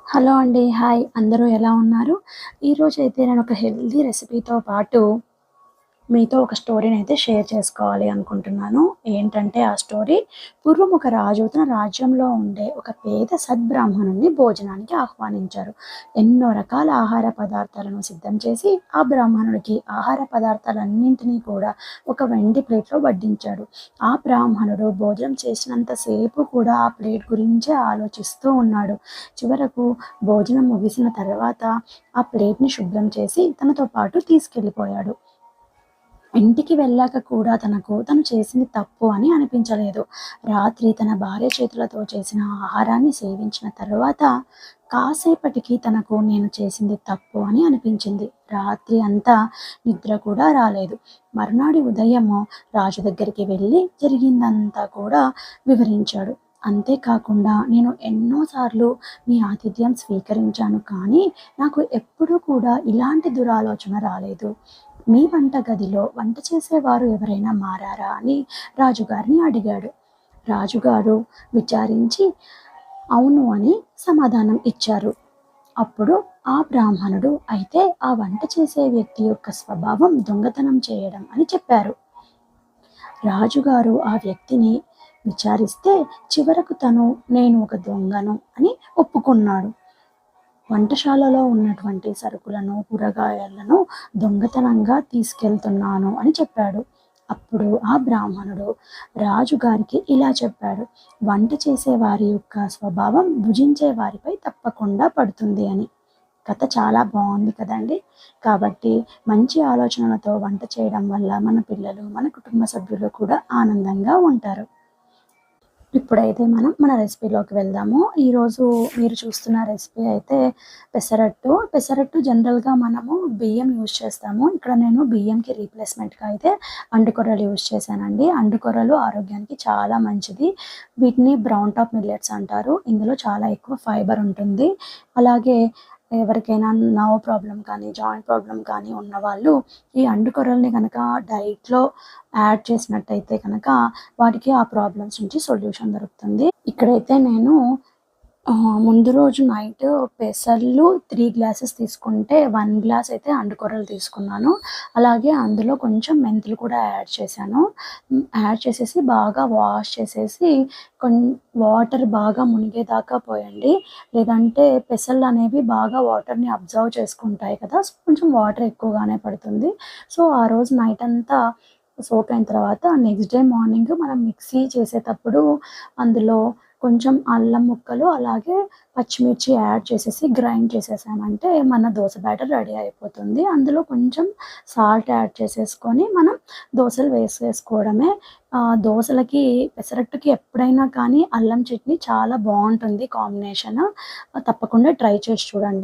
Hello అండి. Hi! అందరూ ఎలా ఉన్నారు? ఈరోజైతే నేను ఒక హెల్తీ రెసిపీతో పాటు మీతో ఒక స్టోరీనైతే షేర్ చేసుకోవాలి అనుకుంటున్నాను. ఏంటంటే ఆ స్టోరీ పూర్వం ఒక రాజు తన రాజ్యంలో ఉండే ఒక పేద సద్బ్రాహ్మణుడిని భోజనానికి ఆహ్వానించారు. ఎన్నో రకాల ఆహార పదార్థాలను సిద్ధం చేసి ఆ బ్రాహ్మణుడికి ఆహార పదార్థాలన్నింటినీ కూడా ఒక వెండి ప్లేట్‌లో వడ్డించాడు. ఆ బ్రాహ్మణుడు భోజనం చేసినంత సేపు కూడా ఆ ప్లేట్ గురించే ఆలోచిస్తూ ఉన్నాడు. చివరకు భోజనం ముగిసిన తర్వాత ఆ ప్లేట్‌ని శుభ్రం చేసి తనతో పాటు తీసుకెళ్ళిపోయాడు. ఇంటికి వెళ్ళాక కూడా తను చేసింది తప్పు అని అనిపించలేదు. రాత్రి తన భార్య చేతులతో చేసిన ఆహారాన్ని సేవించిన తరువాత కాసేపటికి తనకు నేను చేసింది తప్పు అని అనిపించింది. రాత్రి అంతా నిద్ర కూడా రాలేదు. మరునాడు ఉదయము రాజు దగ్గరికి వెళ్ళి జరిగిందంతా కూడా వివరించాడు. అంతేకాకుండా నేను ఎన్నో సార్లు మీ ఆతిథ్యం స్వీకరించాను, కానీ నాకు ఎప్పుడూ కూడా ఇలాంటి దురాలోచన రాలేదు. మీ వంటగదిలో వంట చేసేవారు ఎవరైనా మారారా అని రాజుగారిని అడిగాడు. రాజుగారు విచారించి అవును అని సమాధానం ఇచ్చారు. అప్పుడు ఆ బ్రాహ్మణుడు అయితే ఆ వంట చేసే వ్యక్తి యొక్క స్వభావం దొంగతనం చేయడం అని చెప్పారు. రాజుగారు ఆ వ్యక్తిని విచారిస్తే చివరకు నేను ఒక దొంగను అని ఒప్పుకున్నాడు. వంటశాలలో ఉన్నటువంటి సరుకులను, కూరగాయలను దొంగతనంగా తీసుకెళ్తున్నాను అని చెప్పాడు. అప్పుడు ఆ బ్రాహ్మణుడు రాజుగారికి ఇలా చెప్పాడు. వంట చేసే వారి యొక్క స్వభావం భుజించే వారిపై తప్పకుండా పడుతుంది అని. కథ చాలా బాగుంది కదండి! కాబట్టి మంచి ఆలోచనలతో వంట చేయడం వల్ల మన పిల్లలు, మన కుటుంబ సభ్యులు కూడా ఆనందంగా ఉంటారు. ఇప్పుడైతే మనం మన రెసిపీలోకి వెళ్దాము. ఈరోజు మీరు చూస్తున్న రెసిపీ అయితే పెసరట్టు. పెసరట్టు జనరల్‌గా మనము బియ్యం యూజ్ చేస్తాము. ఇక్కడ నేను బియ్యంకి రీప్లేస్‌మెంట్‌గా అయితే అండుకొర్రలు యూజ్ చేశానండి. అండుకొర్రలు ఆరోగ్యానికి చాలా మంచిది. వీటిని బ్రౌన్ టాప్ మిల్లెట్స్ అంటారు. ఇందులో చాలా ఎక్కువ ఫైబర్ ఉంటుంది. అలాగే ఎవరికైనా నర్వ్ ప్రాబ్లమ్ కానీ, జాయింట్ ప్రాబ్లమ్ కానీ ఉన్నవాళ్ళు ఈ అండుకొర్రల్ని గనక డైట్‌లో యాడ్ చేసినట్టయితే కనుక వాటికి ఆ ప్రాబ్లమ్స్ నుంచి సొల్యూషన్ దొరుకుతుంది. ఇక్కడైతే నేను ముందు రోజు నైట్ పెసర్లు 3 గ్లాసెస్ తీసుకుంటే 1 గ్లాస్ అయితే అండుకొర్రలు తీసుకున్నాను. అలాగే అందులో కొంచెం మెంతులు కూడా యాడ్ చేశాను. యాడ్ చేసేసి బాగా వాష్ చేసేసి వాటర్ బాగా మునిగేదాకా పోయండి. లేదంటే పెసర్లనేవి బాగా వాటర్‌ని అబ్జర్వ్ చేసుకుంటాయి కదా! సో, కొంచెం వాటర్ ఎక్కువగానే పడుతుంది. సో, ఆ రోజు నైట్ అంతా సోక్ అయిన తర్వాత నెక్స్ట్ డే మార్నింగ్ మనం మిక్సీ చేసేటప్పుడు అందులో కొంచెం అల్లం ముక్కలు, అలాగే పచ్చిమిర్చి యాడ్ చేసేసి గ్రైండ్ చేసేసామంటే మన దోస బ్యాటర్ రెడీ అయిపోతుంది. అందులో కొంచెం సాల్ట్ యాడ్ చేసేసుకొని మనం దోసలు వేసేసుకోవడమే. దోసలకి, పెసరట్టుకి ఎప్పుడైనా కానీ అల్లం చట్నీ చాలా బావుంటుంది కాంబినేషన్. తప్పకుండా ట్రై చేసి చూడండి.